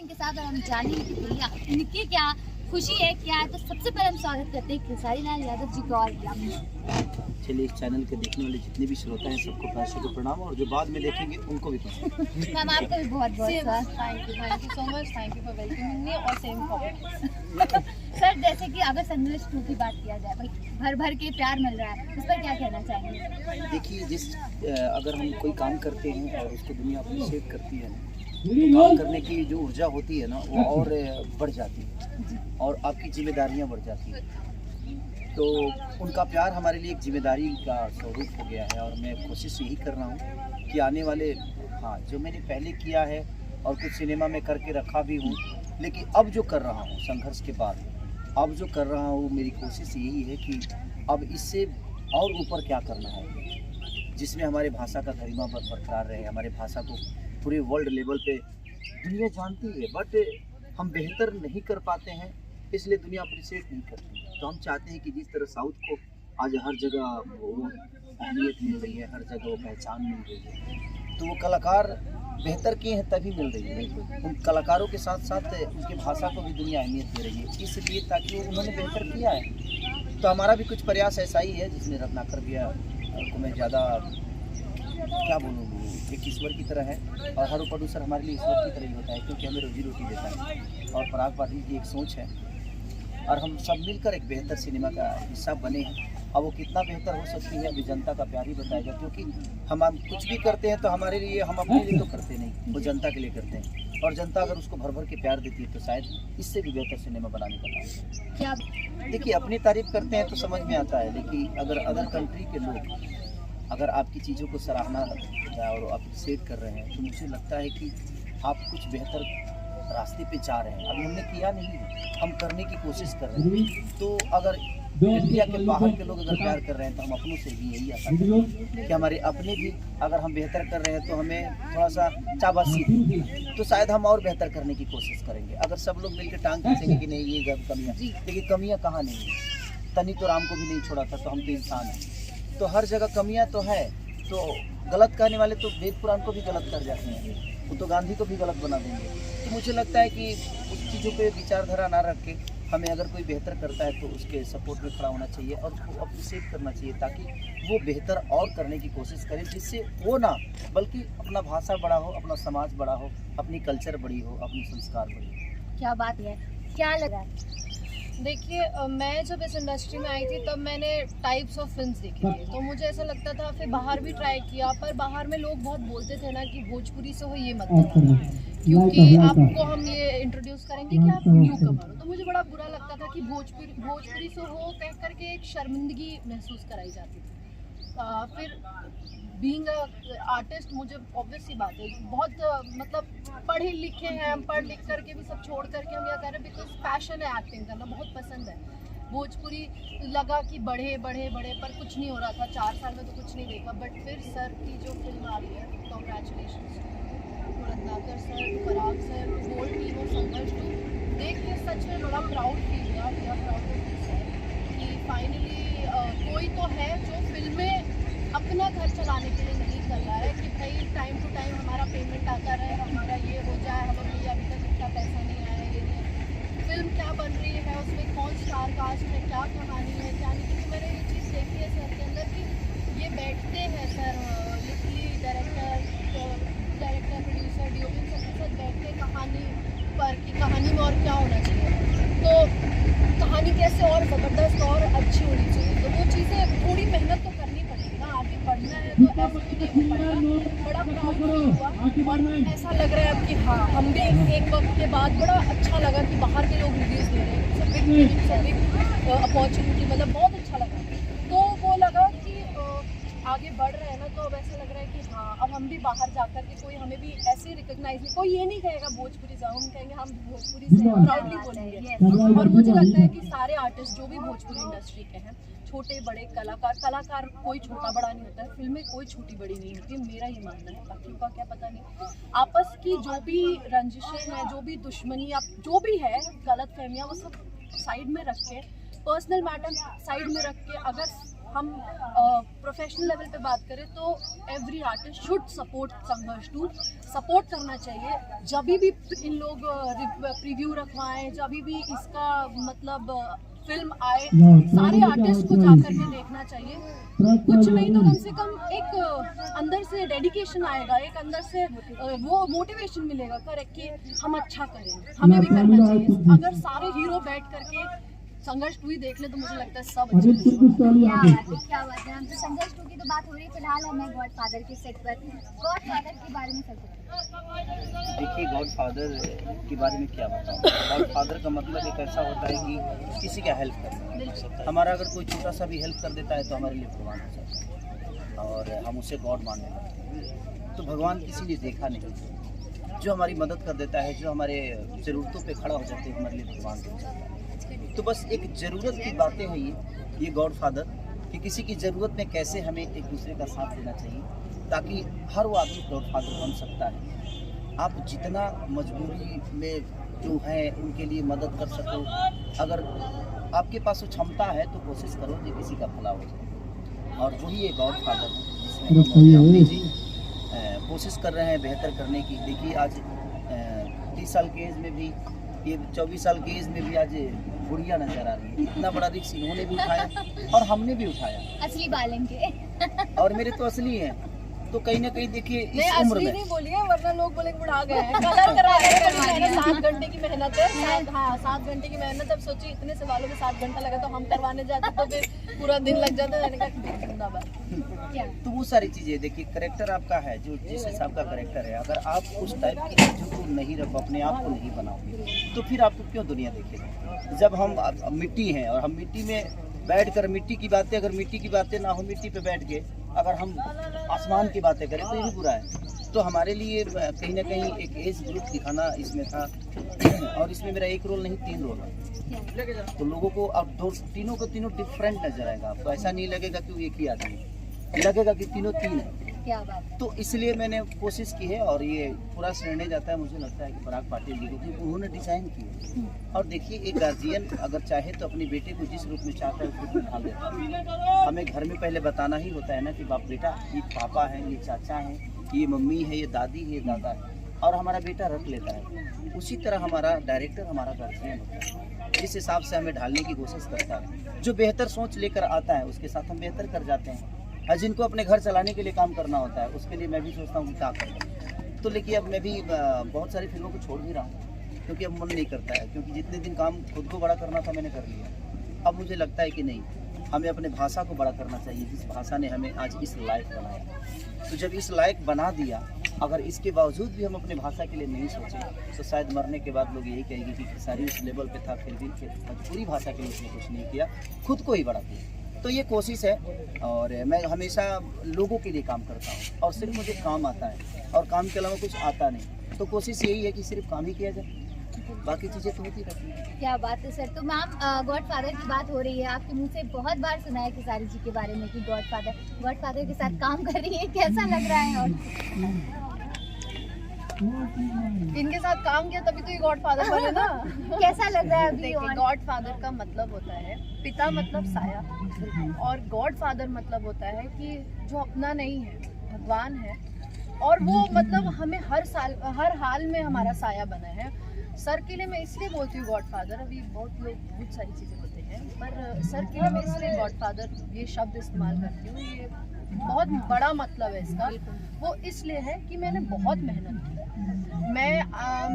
इनके साथ और हम जानेंगे कि भैया इनकी क्या खुशी है, क्या है। तो सबसे पहले हम स्वागत करते हैं खेसारी लाल यादव जी का। और चलिए, इस चैनल के देखने वाले जितने भी श्रोता हैं सबको पैर छू के प्रणाम, और जो बाद में देखेंगे उनको भी प्रणाम। मैम आपका भी बहुत बहुत thank you so much, thank you for welcoming मी और सेम फॉर सर। जैसे कि अगर संघर्ष 2 की बात किया जाए, भाई भर भर के प्यार मिल रहा है, उस पर क्या कहना चाहेंगे? देखिए, अगर हम कोई काम करते हैं और उसको दुनिया अप्रिशिएट करती है ना, तो काम करने की जो ऊर्जा होती है ना वो और बढ़ जाती है और आपकी जिम्मेदारियां बढ़ जाती हैं। तो उनका प्यार हमारे लिए एक जिम्मेदारी का स्वरूप हो गया है, और मैं कोशिश यही कर रहा हूँ कि आने वाले जो मैंने पहले किया है और कुछ सिनेमा में करके रखा भी हूँ, लेकिन अब जो कर रहा हूँ संघर्ष के बाद, अब जो कर रहा हूँ, मेरी कोशिश यही है कि अब इससे और ऊपर क्या करना है, जिसमें हमारे भाषा का गरिमा बरकरार रहे, हमारे भाषा को पूरे वर्ल्ड लेवल पे दुनिया जानती है, बट हम बेहतर नहीं कर पाते हैं, इसलिए दुनिया अप्रिशिएट नहीं करती। तो हम चाहते हैं कि जिस तरह साउथ को आज हर जगह वो अहमियत मिल रही है, हर जगह वो पहचान मिल रही है, तो वो कलाकार बेहतर किए हैं तभी मिल रही है। उन कलाकारों के साथ साथ उनकी भाषा को भी दुनिया अहमियत दे रही है, इसलिए ताकि उन्होंने बेहतर किया है। तो हमारा भी कुछ प्रयास ऐसा ही है, जिसमें रत्नाकर भैया को मैं ज़्यादा क्या बोलूँ, एक ईश्वर की तरह है, और हर प्रोड्यूसर हमारे लिए ईश्वर की तरह ही होता है, क्योंकि हमें रोजी रोटी देता है। और पराग पाटिल की एक सोच है, और हम सब मिलकर एक बेहतर सिनेमा का हिस्सा बने हैं। अब वो कितना बेहतर हो सकती है अभी जनता का प्यार ही बताएगा, क्योंकि हम कुछ भी करते हैं तो हमारे लिए, हम अपने लिए तो करते नहीं, वो जनता के लिए करते हैं, और जनता अगर उसको भर भर के प्यार देती है तो शायद इससे भी बेहतर सिनेमा बनाने का काम। क्या देखिए, अपनी तारीफ करते हैं तो समझ में आता है, लेकिन अगर अदर कंट्री के लोग अगर आपकी चीज़ों को सराहना और अप्रिशिएट कर रहे हैं, तो मुझे लगता है कि आप कुछ बेहतर रास्ते पे जा रहे हैं। अभी हमने किया नहीं है, हम करने की कोशिश कर रहे हैं। तो अगर इंडिया के बाहर के लोग अगर प्यार कर रहे हैं, तो हम अपनों से भी यही आशा करते हैं कि हमारे अपने भी अगर हम बेहतर कर रहे हैं तो हमें थोड़ा सा शाबाशी दें, तो शायद हम और बेहतर करने की कोशिश करेंगे। अगर सब लोग मिलकर टांग खींचेंगे कि नहीं ये कमियाँ, देखिए कमियाँ कहाँ नहीं है, तनी तो राम को भी नहीं छोड़ा था, तो हम तो इंसान हैं, तो हर जगह कमियां तो है। तो गलत कहने वाले तो वेद पुराण को भी गलत कर जाते हैं, वो तो गांधी को भी गलत बना देंगे। तो मुझे लगता है कि उस चीज़ों पे विचारधारा ना रख के हमें अगर कोई बेहतर करता है तो उसके सपोर्ट में खड़ा होना चाहिए और उसको अप्रिशिएट करना चाहिए, ताकि वो बेहतर और करने की कोशिश करे, जिससे वो ना बल्कि अपना भाषा बड़ा हो, अपना समाज बड़ा हो, अपनी कल्चर बड़ी हो, अपनी संस्कार बड़ी हो। क्या बात है, क्या लगा? देखिए, मैं जब इस इंडस्ट्री में आई थी तब मैंने टाइप्स ऑफ फिल्म्स देखी थी, तो मुझे ऐसा लगता था, फिर बाहर भी ट्राई किया, पर बाहर में लोग बहुत बोलते थे ना कि भोजपुरी से हो ये मत करना, क्योंकि आपको हम ये इंट्रोड्यूस करेंगे कि आप न्यू कमर हो। तो मुझे बड़ा बुरा लगता था कि भोजपुरी से हो कह करके एक शर्मिंदगी महसूस कराई जाती थी। फिर बीइंग आर्टिस्ट, मुझे ऑब्वियस सी बात है, बहुत मतलब पढ़े लिखे हैं हम, पढ़ लिख करके भी सब छोड़ करके हम यह कर रहे हैं बिकॉज पैशन है, एक्टिंग करना बहुत पसंद है। भोजपुरी लगा कि बढ़े बढ़े बढ़े, पर कुछ नहीं हो रहा था, 4 साल में तो कुछ नहीं देखा। बट फिर सर की जो फिल्म आ रही है, कॉन्ग्रेचुलेशन रत्नाकर सर, पराग सर, होल टीम और संघर्ष 2 देख के सच में बड़ा प्राउड फील हुआ, बड़ा प्राउड फील सर कि फाइनली कोई तो है जो फिल्में अपना घर चलाने के लिए नहीं कर रहा है कि भाई टाइम टू टाइम हमारा पेमेंट आता रहे, हमारा ये हो जाए, हमें भैया अभी तक इतना पैसा नहीं आया, ये नहीं। फिल्म क्या बन रही है, उसमें कौन स्टार कास्ट है, क्या कहानी है, क्या नहीं, क्योंकि मैंने ये चीज़ देखी है सर के अंदर कि ये बैठते हैं sir, literally director producer DOP सबके साथ बैठते कहानी पर कि कहानी में और क्या होना चाहिए, तो कहानी कैसे और ज़बरदस्त और अच्छी होनी चाहिए। तो वो चीज़ें थोड़ी मेहनत तो करनी पड़ेगी ना, आगे बढ़ना है तो ऐसे भी नहीं हो पाएगा। बड़ा प्राउड फील हुआ, और ऐसा लग रहा है अब कि हाँ, हम भी एक वक्त के बाद बड़ा अच्छा लगा कि बाहर के लोग रिव्यूज़ दे रहे हैं, सब बिग अपॉर्चुनिटी, मतलब बहुत अच्छा लगा। तो वो लगा कि आगे बढ़ रहे हैं ना, तो अब ऐसा लग रहा है कि हाँ, अब हम भी बाहर जाकर के कोई हमें भी ऐसे रिकॉग्नाइज नहीं, कोई ये नहीं कहेगा भोजपुरी जाओ, हम कहेंगे हम भोजपुरी से प्राउडली बोलेंगे। और मुझे लगता है कि सारे आर्टिस्ट जो भी भोजपुरी इंडस्ट्री के हैं, छोटे बड़े कलाकार कोई छोटा बड़ा नहीं होता है, फिल्में कोई छोटी बड़ी नहीं होती, मेरा ये मानना है, बाकियों का क्या पता नहीं। आपस की जो भी रंजिशें हैं, जो भी दुश्मनी, जो भी है गलत फहमियाँ, वो सब साइड में रख के, पर्सनल मैटर साइड में रख के, अगर हम प्रोफेशनल लेवल पे बात करें तो एवरी आर्टिस्ट शुड सपोर्ट संघर्ष 2, सपोर्ट करना चाहिए। जब भी इन लोग प्रीव्यू रखवाएं, जब भी इसका मतलब फिल्म आए, सारे आर्टिस्ट को जाकर के देखना चाहिए। कुछ नहीं तो कम से कम एक अंदर से डेडिकेशन आएगा, एक अंदर से वो मोटिवेशन मिलेगा करेक्ट कि हम अच्छा करें, हमें भी करना चाहिए। अगर सारे हीरो बैठ करके संघर्ष 2 ही देख ले तो मुझे लगता है सब अच्छे क्या बात है। हम तो संघर्ष 2 की तो बात हो रही है, फिलहाल हमें गॉडफादर के सेट पर। गॉडफादर के बारे में सब देखिए, गॉडफादर के बारे में क्या बताऊँ। गॉडफादर का मतलब एक ऐसा होता है कि किसी का हेल्प करना। हमारा अगर कोई छोटा सा भी हेल्प कर देता है तो हमारे लिए भगवान हो जाता है और हम उसे गॉड मानने लगते हैं। तो भगवान किसी ने देखा नहीं, जो हमारी मदद कर देता है, जो हमारे ज़रूरतों पे खड़ा हो जाते हैं, हमारे लिए भगवान हो जाता है। तो बस एक ज़रूरत की बातें हैं ये गॉडफादर, कि किसी की ज़रूरत में कैसे हमें एक दूसरे का साथ देना चाहिए ताकि हर वो आदमी गॉडफादर बन सकता है। आप जितना मजबूरी में जो है उनके लिए मदद कर सको, अगर आपके पास वो क्षमता है तो कोशिश करो कि किसी का भला हो जाए। और वही ये गॉडफादर है जिसमें हम अपनी जी कोशिश कर रहे हैं बेहतर करने की। देखिए, आज 30 साल के एज में भी, ये 24 साल की एज में भी आज बुढ़िया नजर आ रही है। इतना बड़ा रिस्क इन्होंने भी उठाया और हमने भी उठाया। असली बालन के और मेरे तो असली हैं, तो कहीं ना कहीं देखिए इस उम्र असली में नहीं बोलिए वरना लोग बोलेंगे बुढ़ा गए हैं। कलर करवा के 7 घंटे की मेहनत है। हाँ, 7 घंटे की मेहनत। अब सोचिए इतने सवालों में 7 घंटा लगा तो हम करवाने जाते तो फिर पूरा दिन लग जाता। मैंने कहा जिंदाबाद। तो वो सारी चीज़ें देखिए, करेक्टर आपका है जो जिस हिसाब का करेक्टर है, अगर आप उस टाइप की चीज़ों को नहीं रखो, अपने आप को नहीं बनाओगे तो फिर आपको क्यों दुनिया देखेगी। जब हम मिट्टी हैं और हम मिट्टी में बैठ कर मिट्टी की बातें, अगर मिट्टी की बातें ना हो, मिट्टी पे बैठ के अगर हम आसमान की बातें करें तो ये भी बुरा है। तो हमारे लिए कहीं ना कहीं एक एज ग्रुप दिखाना इसमें था और इसमें मेरा एक रोल नहीं 3 रोल है। तो लोगों को अब तीनों को तीनों डिफरेंट नजर आएगा। आपको ऐसा नहीं लगेगा कि वो एक ही आदमी है, लगेगा कि तीनों 3 है। क्या बात। तो इसलिए मैंने कोशिश की है और ये पूरा श्रेय जाता है मुझे लगता है कि पराग पाटिल जी को, कि उन्होंने डिज़ाइन की है। और देखिए, एक गार्जियन अगर चाहे तो अपने बेटे को जिस रूप में चाहता है उस रूप में ढाल देता है। हमें घर में पहले बताना ही होता है ना कि बाप बेटा ये पापा हैं, ये चाचा हैं, ये मम्मी है, ये दादी है, ये दादा है, और हमारा बेटा रख लेता है। उसी तरह हमारा डायरेक्टर हमारा गार्जियन होता है, जिस हिसाब से हमें ढालने की कोशिश करता है। जो बेहतर सोच लेकर आता है उसके साथ हम बेहतर कर जाते हैं। और जिनको अपने घर चलाने के लिए काम करना होता है उसके लिए मैं भी सोचता हूँ कि क्या करूँ। तो लेकिन अब मैं भी बहुत सारी फिल्मों को छोड़ भी रहा हूँ क्योंकि अब मन नहीं करता है, क्योंकि जितने दिन काम खुद को बड़ा करना था मैंने कर लिया। अब मुझे लगता है कि नहीं, हमें अपने भाषा को बड़ा करना चाहिए, जिस भाषा ने हमें आज इस लायक बनाया। तो जब इस लायक बना दिया, अगर इसके बावजूद भी हम अपने भाषा के लिए नहीं सोचें तो शायद मरने के बाद लोग यही कहेंगे कि खेसारी उस लेवल पे था फिर भी भोजपुरी भाषा के लिए उसने कुछ नहीं किया, खुद को ही बड़ा किया। तो ये कोशिश है और मैं हमेशा लोगों के लिए काम करता हूँ और सिर्फ मुझे काम आता है और काम के अलावा कुछ आता नहीं। तो कोशिश यही है कि सिर्फ काम ही किया जाए, बाकी चीज़ें तो होती रहती हैं। क्या बात है सर। तो मैम, गॉडफादर की बात हो रही है, आपके मुंह से बहुत बार सुना है खेसारी जी के बारे में कि गॉडफादर के साथ काम कर रही है, कैसा लग रहा है? और इनके साथ काम किया तभी तो ये गॉडफादर बने ना। कैसा लग रहा है अभी? देखिए, गॉडफादर का मतलब होता है पिता मतलब साया, और गॉडफादर मतलब होता है कि जो अपना नहीं है, भगवान है, और वो मतलब हमें हर हाल में हमारा साया बना है। सर के लिए मैं इसलिए बोलती हूँ गॉडफादर, अभी बहुत लोग बहुत सारी चीज़ें बोलते हैं, पर सर के लिए मैं इसलिए गॉडफादर ये शब्द इस्तेमाल करती हूँ। ये बहुत बड़ा मतलब है इसका। वो इसलिए है कि मैंने बहुत मेहनत की।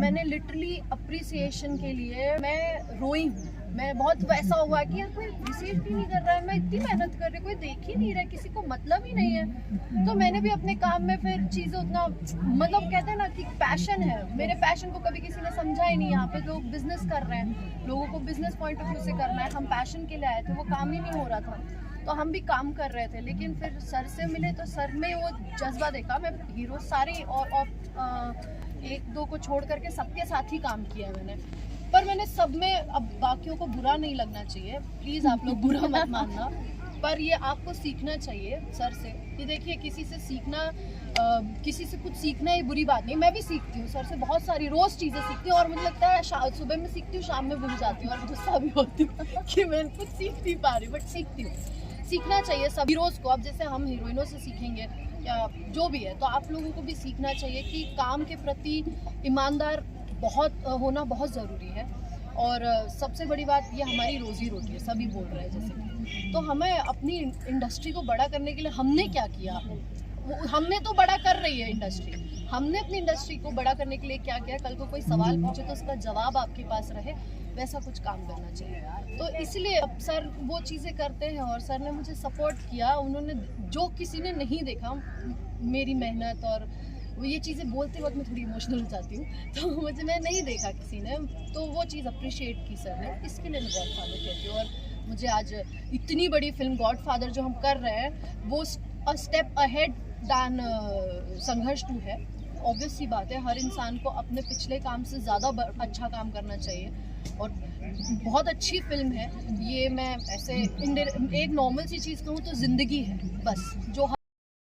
मैंने लिटरली अप्रिसिएशन के लिए मैं रोई हूँ। मैं बहुत वैसा हुआ कि यार कोई अप्रिसिएट ही नहीं कर रहा है, मैं इतनी मेहनत कर रही, कोई देख ही नहीं रहा, किसी को मतलब ही नहीं है। तो मैंने भी अपने काम में फिर चीज़ें उतना मतलब कहते हैं ना कि पैशन है, मेरे पैशन को कभी किसी ने समझा ही नहीं। यहाँ पे लोग बिजनेस कर रहे हैं, लोगों को बिजनेस पॉइंट ऑफ व्यू से करना है, हम पैशन के लिए आए थे, वो काम ही नहीं हो रहा था। तो हम भी काम कर रहे थे, लेकिन फिर सर से मिले तो सर में वो जज्बा देखा। मैं हीरो सारे और 1-2 को छोड़ करके सबके साथ ही काम किया है मैंने, पर मैंने सब में, अब बाकियों को बुरा नहीं लगना चाहिए, प्लीज़ आप लोग बुरा मत मानना, पर ये आपको सीखना चाहिए सर से कि देखिए किसी से सीखना, किसी से कुछ सीखना ये बुरी बात नहीं। मैं भी सीखती हूँ सर से, बहुत सारी रोज़ चीज़ें सीखती हूँ, और मुझे लगता है सुबह में सीखती हूँ, शाम में भूल जाती हूँ और गुस्सा भी होती हूँ कि मैं कुछ सीख नहीं पा रही, बट सीखती हूँ। सीखना चाहिए सब हीरोज़ को। अब जैसे हम हीरोइनों से सीखेंगे या जो भी है, तो आप लोगों को भी सीखना चाहिए कि काम के प्रति ईमानदार होना बहुत ज़रूरी है। और सबसे बड़ी बात ये हमारी रोज़ी रोटी है, सभी बोल रहे हैं जैसे कि। तो हमें अपनी इंडस्ट्री को बड़ा करने के लिए हमने क्या किया, हमने तो बड़ा कर रही है इंडस्ट्री, हमने अपनी इंडस्ट्री को बड़ा करने के लिए क्या किया, कल को कोई सवाल पूछे तो उसका जवाब आपके पास रहे, वैसा कुछ काम करना चाहिए। तो इसलिए अब सर वो चीज़ें करते हैं और सर ने मुझे सपोर्ट किया। उन्होंने जो किसी ने नहीं देखा मेरी मेहनत, और वो ये चीज़ें बोलते वक्त मैं थोड़ी इमोशनल हो जाती हूँ, तो मुझे मैं नहीं देखा किसी ने, तो वो चीज़ अप्रिशिएट की सर ने, इसके लिए मैं गॉडफादर कहती हूँ। और मुझे आज इतनी बड़ी फिल्म गॉडफादर जो हम कर रहे हैं वो स्टेप अहेड दैन संघर्ष 2 है। ऑब्वियस सी बात है, हर इंसान को अपने पिछले काम से ज़्यादा अच्छा काम करना चाहिए, और बहुत अच्छी फिल्म है ये। मैं ऐसे एक नॉर्मल सी चीज़ कहूँ तो ज़िंदगी है बस, जो